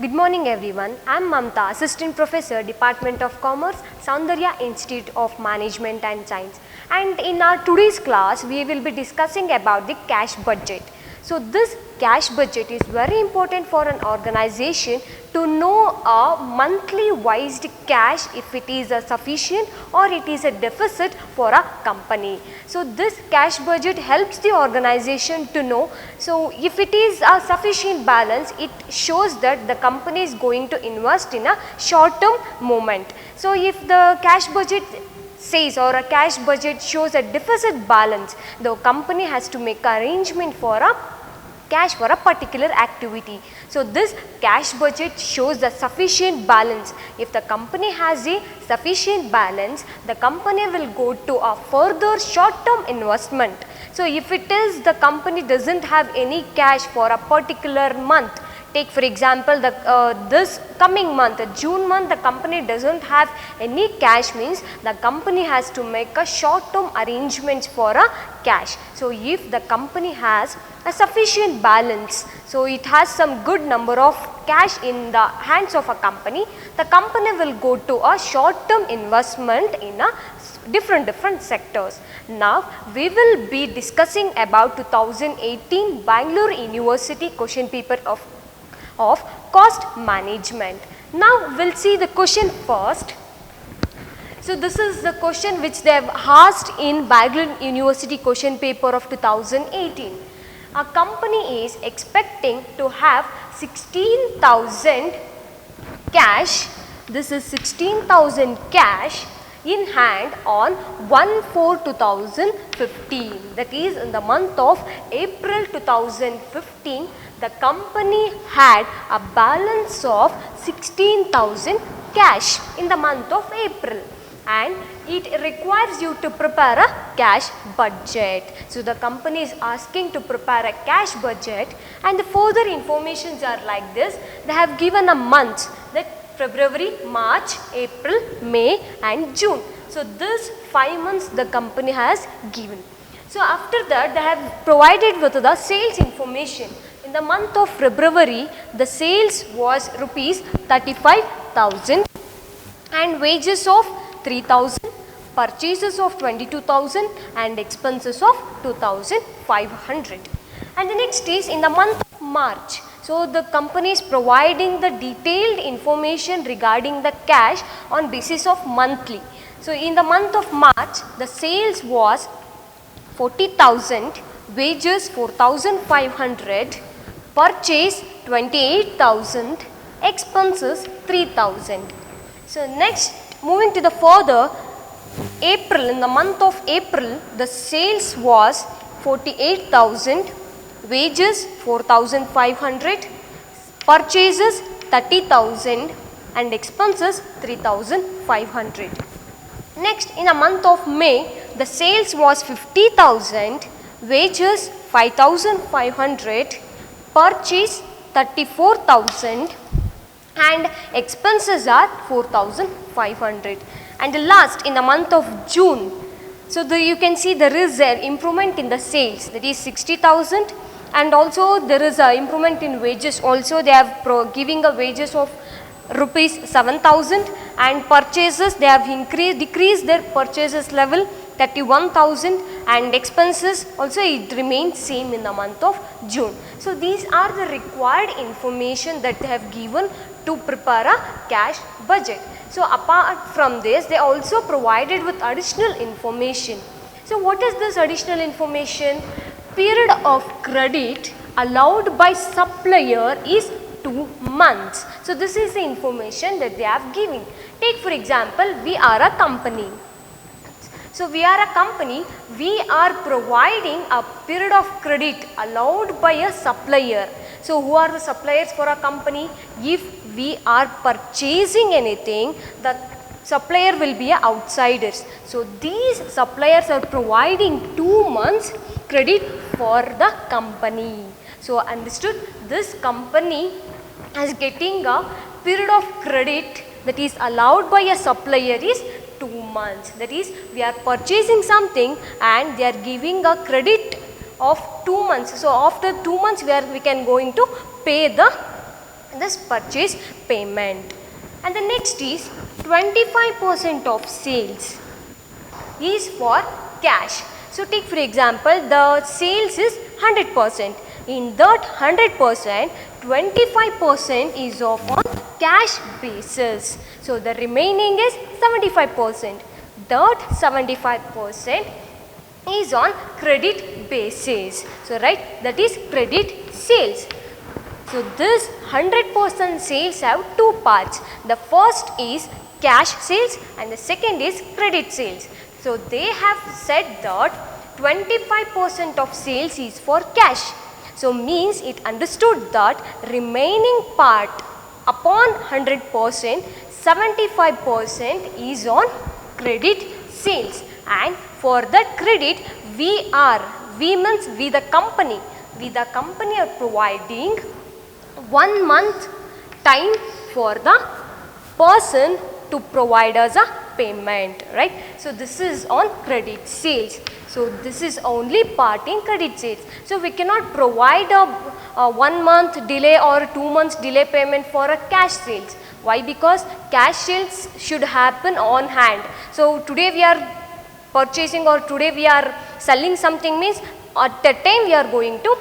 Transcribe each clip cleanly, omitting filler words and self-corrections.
Good morning everyone. I am Mamta, Assistant Professor, Department of Commerce, Soundarya Institute of Management and Science. And in our today's class, we will be discussing about the cash budget. So this cash budget is very important for an organization to know a monthly wise cash if it is a sufficient or it is a deficit for a company. So this cash budget helps the organization to know. So if it is a sufficient balance, it shows that the company is going to invest in a short term moment. So if the cash budget says or a cash budget shows a deficit balance, the company has to make arrangement for a cash for a particular activity. So this cash budget shows the sufficient balance. If the company has a sufficient balance, the company will go to a further short term investment. So if it is the company doesn't have any cash for a particular month, take for example this coming month, June month, the company doesn't have any cash, means the company has to make a short term arrangements for a cash. So if the company has a sufficient balance, so it has some good number of cash in the hands of a company, the company will go to a short term investment in a different sectors. Now we will be discussing about 2018 Bangalore University question paper of cost management. Now we will see the question first. So this is the question which they have asked in Bangalore University question paper of 2018. A company is expecting to have 16,000 cash, this is 16,000 cash in hand on 1/4/2015, that is in the month of April 2015. The company had a balance of 16,000 cash in the month of April, and it requires you to prepare a cash budget. So the company is asking to prepare a cash budget, and the further informations are like this. They have given a month, that February, March, April, May and June. So this 5 months the company has given. So after that they have provided with the sales information. In the month of February, the sales was rupees 35,000 and wages of 3,000, purchases of 22,000 and expenses of 2,500. And the next is in the month of March. So the company is providing the detailed information regarding the cash on basis of monthly. So in the month of March, the sales was 40,000, wages 4,500, purchase 28,000, expenses 3,000. So next, moving to the further, April, in the month of April, the sales was 48,000, wages 4,500, purchases 30,000 and expenses 3,500. Next, in the month of May, the sales was 50,000, wages 5,500, purchase 34,000 and expenses are 4,500. And the last, in the month of June, so you can see there is an improvement in the sales, that is 60,000, and also there is an improvement in wages. Also they have giving a wages of rupees 7,000, and purchases they have decreased their purchases level 31,000, and expenses also it remains same in the month of June. So these are the required information that they have given to prepare a cash budget. So apart from this, they also provided with additional information. So what is this additional information? Period of credit allowed by supplier is 2 months. So this is the information that they have given. Take for example, we are a company. So we are a company, we are providing a period of credit allowed by a supplier. So who are the suppliers for a company? If we are purchasing anything, the supplier will be outsiders. So these suppliers are providing 2 months credit for the company. So understood, this company is getting a period of credit that is allowed by a supplier is 2 months. That is, we are purchasing something and they are giving a credit of 2 months. So after 2 months we can going to pay the this purchase payment. And the next is 25% of sales is for cash. So take for example, the sales is 100%. In that 100%, 25% is of on cash basis. So the remaining is 75%. That 75% is on credit basis. So right, that is credit sales. So this 100% sales have two parts. The first is cash sales and the second is credit sales. So they have said that 25% of sales is for cash. So means it understood that remaining part upon 100%, 75% is on credit sales. And for that credit, we means we the company are providing 1 month time for the person to provide us a payment, right? So this is on credit sales. So this is only part in credit sales. So we cannot provide a 1 month delay or 2 months delay payment for a cash sales. Why? Because cash sales should happen on hand. So today we are purchasing or today we are selling something means at that time we are going to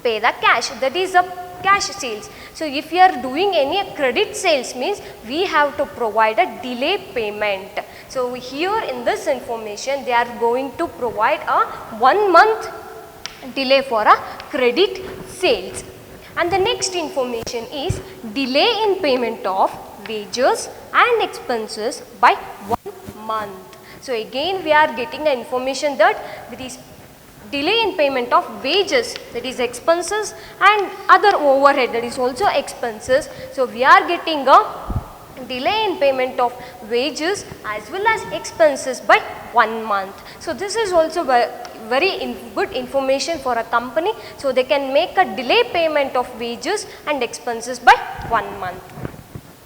pay the cash. That is a cash sales. So if you are doing any credit sales means we have to provide a delay payment. So here in this information they are going to provide a 1 month delay for a credit sales. And the next information is delay in payment of wages and expenses by 1 month. So again we are getting the information that there is delay in payment of wages, that is expenses, and other overhead, that is also expenses. So we are getting a delay in payment of wages as well as expenses by 1 month. So this is also very good information for a company. So they can make a delay payment of wages and expenses by 1 month.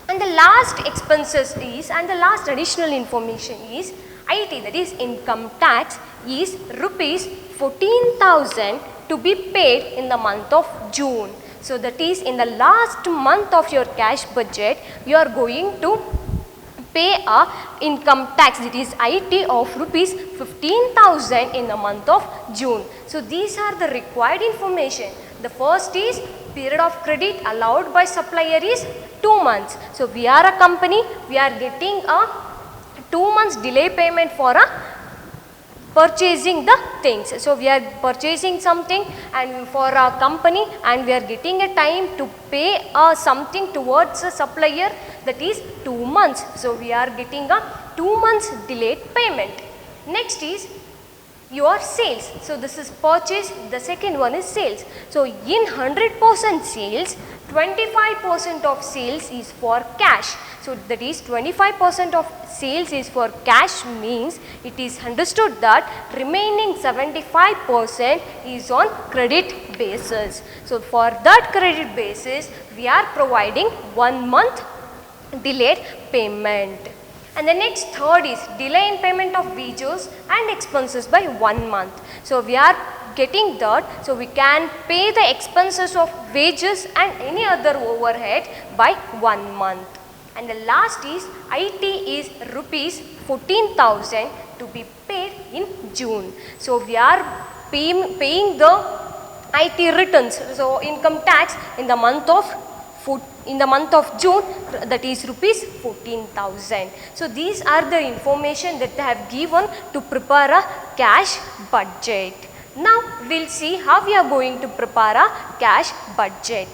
And the last expenses is, and the last additional information is IT, that is income tax, is rupees 14,000 to be paid in the month of June. So that is in the last month of your cash budget, you are going to pay a income tax, that is IT, of rupees 15,000 in the month of June. So these are the required information. The first is period of credit allowed by supplier is 2 months. So we are a company, we are getting a 2 months delay payment for a purchasing the things. So we are purchasing something and for a company, and we are getting a time to pay something towards a supplier, that is 2 months. So we are getting a 2 months delayed payment. Next is your sales. So this is purchase, the second one is sales. So in 100% sales, 25% of sales is for cash. So that is 25% of sales is for cash means it is understood that remaining 75% is on credit basis. So for that credit basis, we are providing 1 month delayed payment. And the next third is delay in payment of wages and expenses by 1 month. So we are getting that, so we can pay the expenses of wages and any other overhead by 1 month. And the last is IT is rupees 14,000 to be paid in June. So we are paying the IT returns, so income tax in the month of June, that is rupees 14,000. So these are the information that they have given to prepare a cash budget. Now we will see how we are going to prepare a cash budget.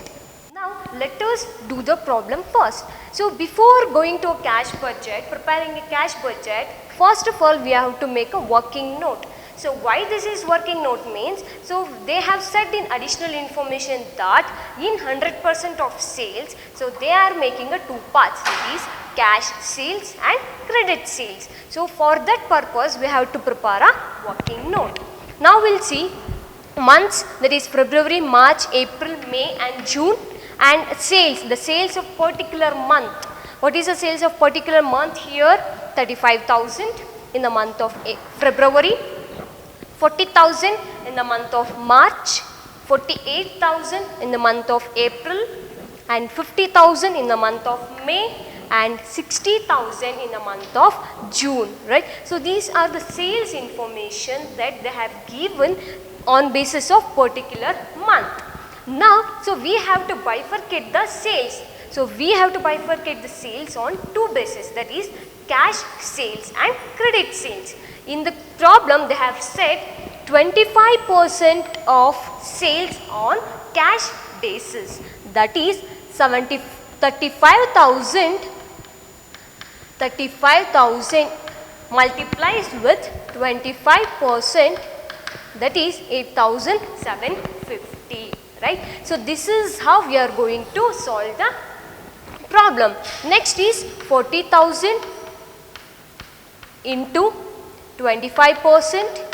Now let us do the problem first. So before going to a cash budget, preparing a cash budget, first of all we have to make a working note. So why this is working note means, so they have said in additional information that in 100% of sales, so they are making a 2 parts, that is cash sales and credit sales. So for that purpose we have to prepare a working note. Now we will see months, that is February, March, April, May and June, and sales, the sales of particular month. What is the sales of particular month here? 35,000 in the month of February, 40,000 in the month of March, 48,000 in the month of April, and 50,000 in the month of May and 60,000 in the month of June, right. So these are the sales information that they have given on basis of particular month. Now, so we have to bifurcate the sales. So we have to bifurcate the sales on two bases, that is cash sales and credit sales. In the problem they have said 25% of sales on cash basis, that is 35,000 multiplies with 25%, that is 8,750, right. So this is how we are going to solve the problem. Next is 40,000 into 25%,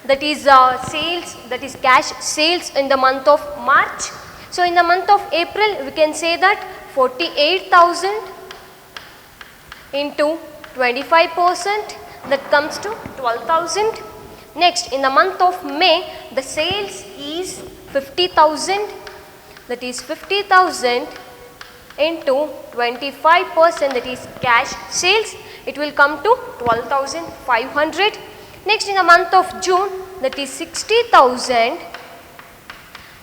that is sales, that is cash sales in the month of March. So in the month of April we can say that 48,000 into 25%, that comes to 12,000. Next, in the month of May the sales is 50,000, that is 50,000 into 25%, that is cash sales, it will come to 12,500. Next, in the month of June, that is 60,000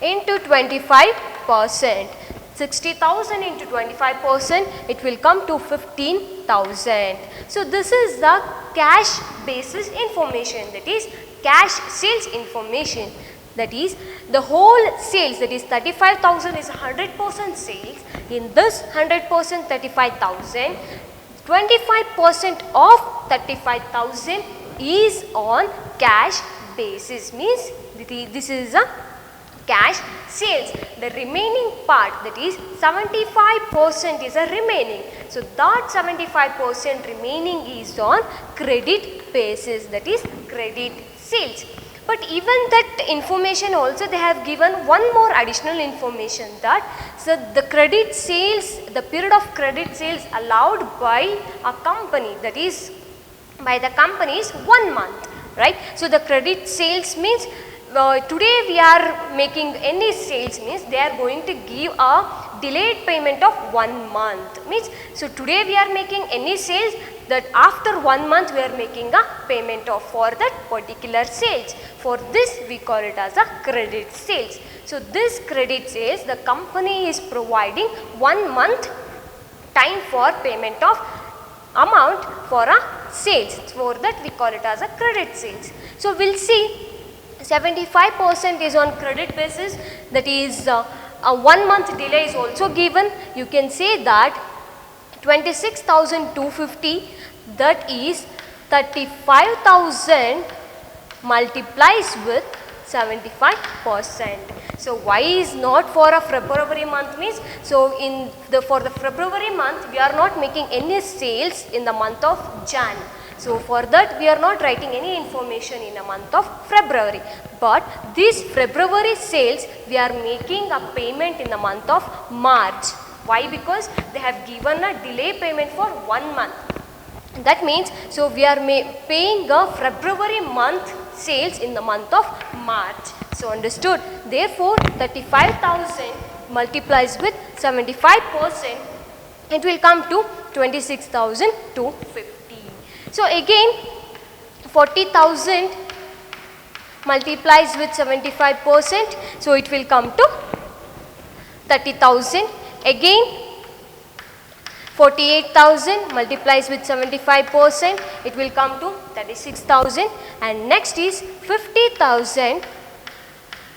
into 25%. 60,000 into 25%, it will come to 15,000. So this is the cash basis information, that is cash sales information. That is the whole sales, that is 35,000 is 100% sales. In this 100% 35,000, 25% of 35,000 is on cash basis, means this is a cash sales. The remaining part, that is 75% is a remaining. So that 75% remaining is on credit basis, that is credit sales. But even that information also they have given one more additional information, that so the credit sales, the period of credit sales allowed by a company, that is by the company is 1 month, right. So the credit sales means today we are making any sales, means they are going to give a delayed payment of 1 month, means so today we are making any sales, that after 1 month we are making a payment of for that particular sales. For this we call it as a credit sales. So this credit sales, the company is providing 1 month time for payment of amount for a sales. For that we call it as a credit sales. So we will see 75% is on credit basis, that is a 1 month delay is also given. You can say that 26,250, that is 35,000 multiplies with 75%. So why is not for a February month, means so for the February month we are not making any sales in the month of Jan. So for that we are not writing any information in the month of February, but this February sales we are making a payment in the month of March. Why? Because they have given a delay payment for 1 month. That means so we are paying a February month sales in the month of March. So understood. Therefore 35,000 multiplies with 75%, it will come to 26,250. So again 40,000 multiplies with 75%, so it will come to 30,000. Again 48,000 multiplies with 75%, it will come to 36,000. And next is 50,000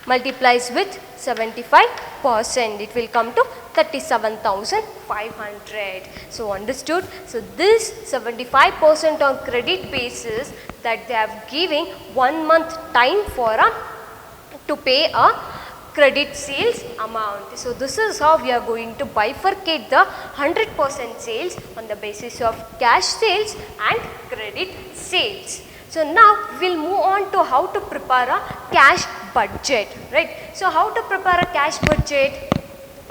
multiplies with 75%, it will come to 37,500. So understood. So this 75% on credit basis, that they have giving 1 month time for to pay a credit sales amount. So this is how we are going to bifurcate the 100% sales on the basis of cash sales and credit sales. So now we will move on to how to prepare a cash budget, right. So how to prepare a cash budget?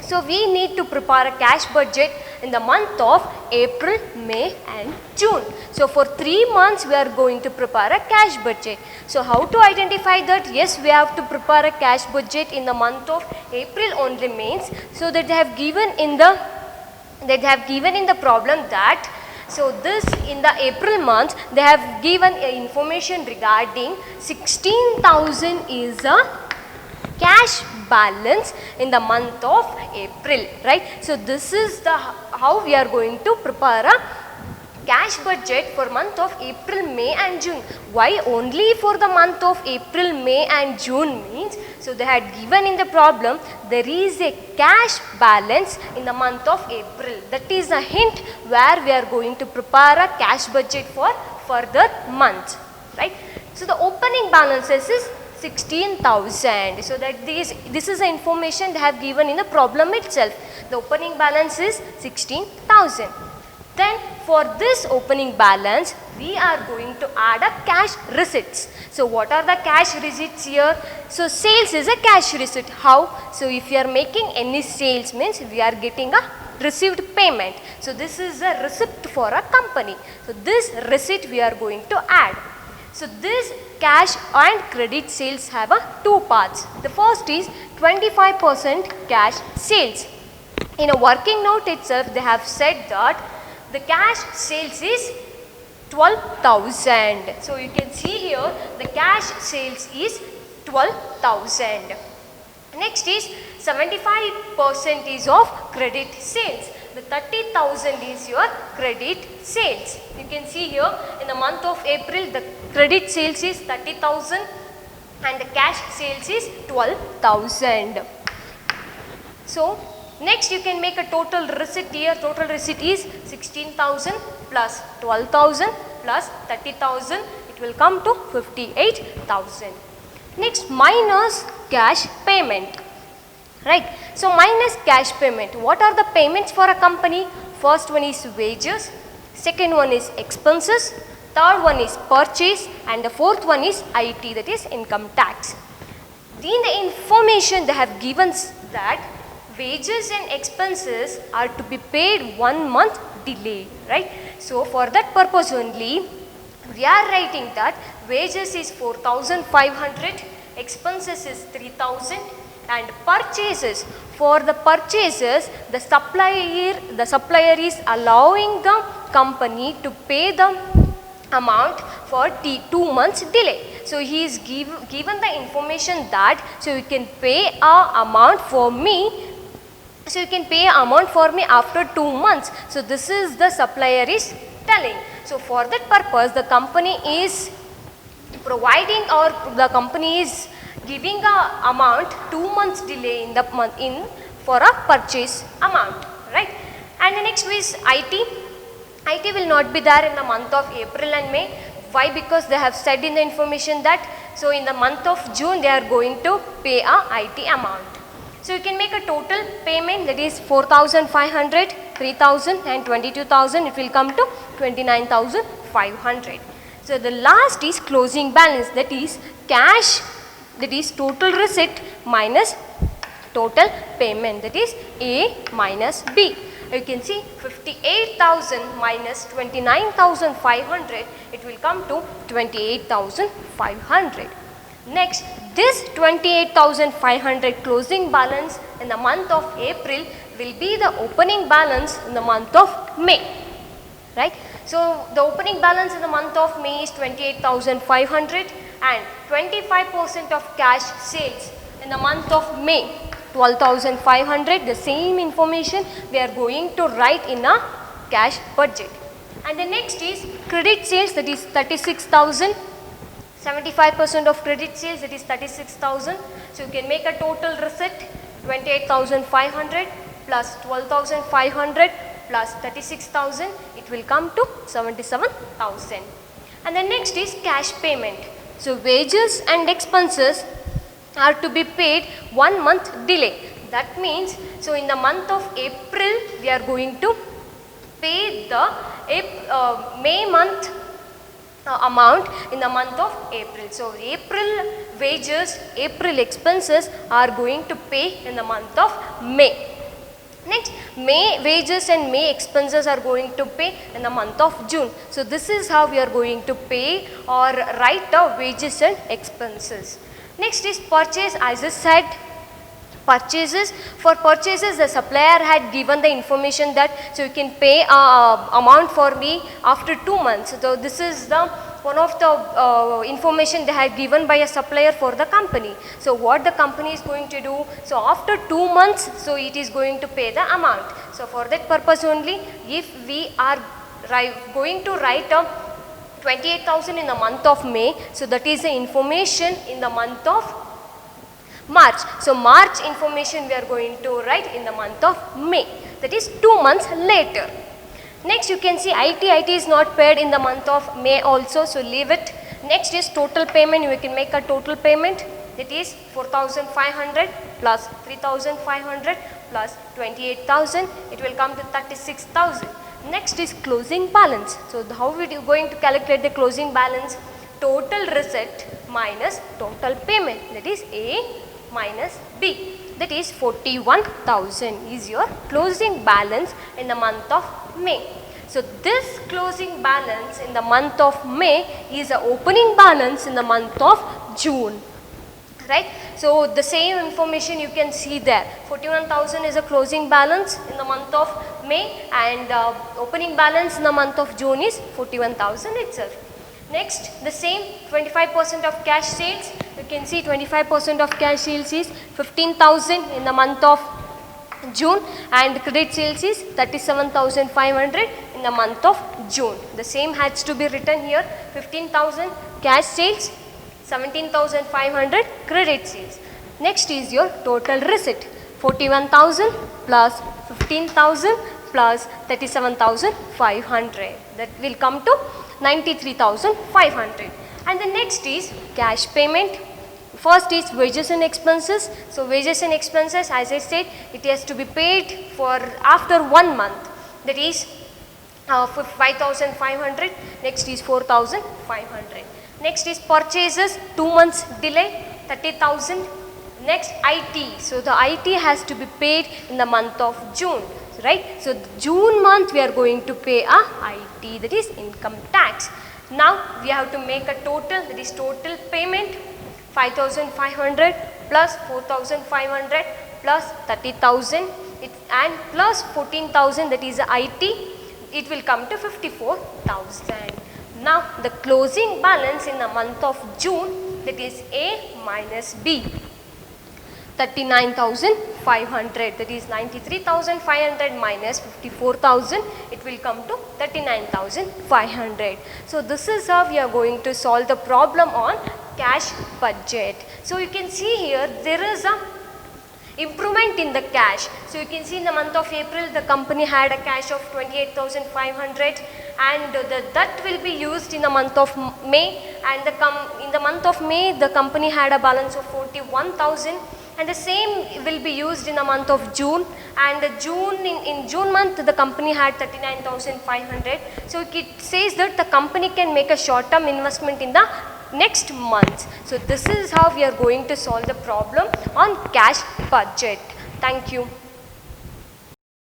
So we need to prepare a cash budget in the month of April, May and June. So for 3 months we are going to prepare a cash budget. So how to identify that? Yes, we have to prepare a cash budget in the month of April only means, so that they have given in the problem that, so this in the April month they have given information regarding 16,000 is a cash balance in the month of April, right? So this is the how we are going to prepare a cash budget for month of April, May and June. Why only for the month of April, May and June means, so they had given in the problem there is a cash balance in the month of April. That is a hint where we are going to prepare a cash budget for further months, right? So the opening balances is 16,000. So that this is the information they have given in the problem itself. The opening balance is 16,000. Then for this opening balance we are going to add a cash receipts. So what are the cash receipts here? So sales is a cash receipt. How? So if you are making any sales means we are getting a received payment. So this is a receipt for a company. So this receipt we are going to add. So this cash and credit sales have two parts. The first is 25% cash sales. In a working note itself they have said that the cash sales is 12,000. So you can see here the cash sales is 12,000. Next is 75% is of credit sales. The 30,000 is your credit sales. You can see here in the month of April the credit sales is 30,000 and the cash sales is 12,000. So next you can make a total receipt here. Total receipt is 16,000 plus 12,000 plus 30,000. It will come to 58,000. Next, minus cash payment. Right. So minus cash payment. What are the payments for a company? First one is wages. Second one is expenses. Third one is purchase. And the fourth one is IT, that is income tax. In the information they have given that wages and expenses are to be paid 1 month delay, right? So for that purpose only we are writing that wages is 4,500, expenses is 3,000 and purchases, for the purchases the supplier is allowing the company to pay the amount for 2 months delay. So he is given the information that, so you can pay a amount for me. So you can pay amount for me after 2 months. So this is the supplier is telling. So for that purpose the company is providing, or the company is giving a amount 2 months delay in the month for a purchase amount, right? And the next is IT. IT will not be there in the month of April and May. Why? Because they have said in the information that, so in the month of June they are going to pay a IT amount. So you can make a total payment, that is 4,500, 3,000 and 22,000. It will come to 29,500. So the last is closing balance, that is cash, that is total receipt minus total payment, that is A minus B. You can see 58,000 minus 29,500, it will come to 28,500. Next, this 28,500 closing balance in the month of April will be the opening balance in the month of May, right? So the opening balance in the month of May is 28,500 and 25% of cash sales in the month of May 12,500. The same information we are going to write in a cash budget. And the next is credit sales, that is 36,000. 75% of credit sales, that is 36,000. So you can make a total receipt 28,500 plus 12,500 plus 36,000. It will come to 77,000. And the next is cash payment. So wages and expenses are to be paid 1 month delay. That means, so in the month of April we are going to pay the May month amount in the month of April. So April wages, April expenses are going to pay in the month of May. Next, May wages and May expenses are going to pay in the month of June. So this is how we are going to pay or write the wages and expenses. Next is purchase. As I said, purchases. For purchases, the supplier had given the information that so you can pay amount for me after 2 months. So this is the one of the information they had given by a supplier for the company. So what the company is going to do, so after 2 months, so it is going to pay the amount. So for that purpose only, if we are going to write a 28,000 in the month of May, so that is the information in the month of March. So March information we are going to write in the month of May, that is 2 months later. Next you can see IT is not paid in the month of May also, so leave it. Next is total payment. You can make a total payment, that is 4,500 plus 3,500 plus 28,000, it will come to 36,000. Next is closing balance. So how are you going to calculate the closing balance? Total receipt minus total payment, that is A minus B, that is 41,000 is your closing balance in the month of May. So this closing balance in the month of May is the opening balance in the month of June, right? So the same information you can see there. 41,000 is a closing balance in the month of May, and opening balance in the month of June is 41,000 itself. Next, the same 25% of cash sales. You can see 25% of cash sales is 15,000 in the month of June, and credit sales is 37,500 in the month of June. The same has to be written here. 15,000 cash sales, 17,500 credit sales. Next is your total receipt. 41,000 plus 15,000 plus 37,500. That will come to 93,500. And the next is cash payment. First is wages and expenses. So wages and expenses, as I said, it has to be paid for after 1 month. That is 5,500. Next is 4,500. Next is purchases, 2 months delay, 30,000. Next IT. So the IT has to be paid in the month of June, right? So June month we are going to pay a IT, that is income tax. Now we have to make a total, that is total payment 5,500 plus 4,500 plus 30,000 and plus 14,000, that is the IT, it will come to 54,000. Now the closing balance in the month of June, that is A minus B, 39,500, that is 93,500 minus 54,000, it will come to 39,500. So this is how we are going to solve the problem on cash budget. So you can see here there is a improvement in the cash. So you can see in the month of April the company had a cash of 28,500, and that will be used in the month of May, and in the month of May the company had a balance of 41,000, and the same will be used in the month of June, and in June month the company had 39,500. So it says that the company can make a short term investment in the next month. So this is how we are going to solve the problem on cash budget. Thank you.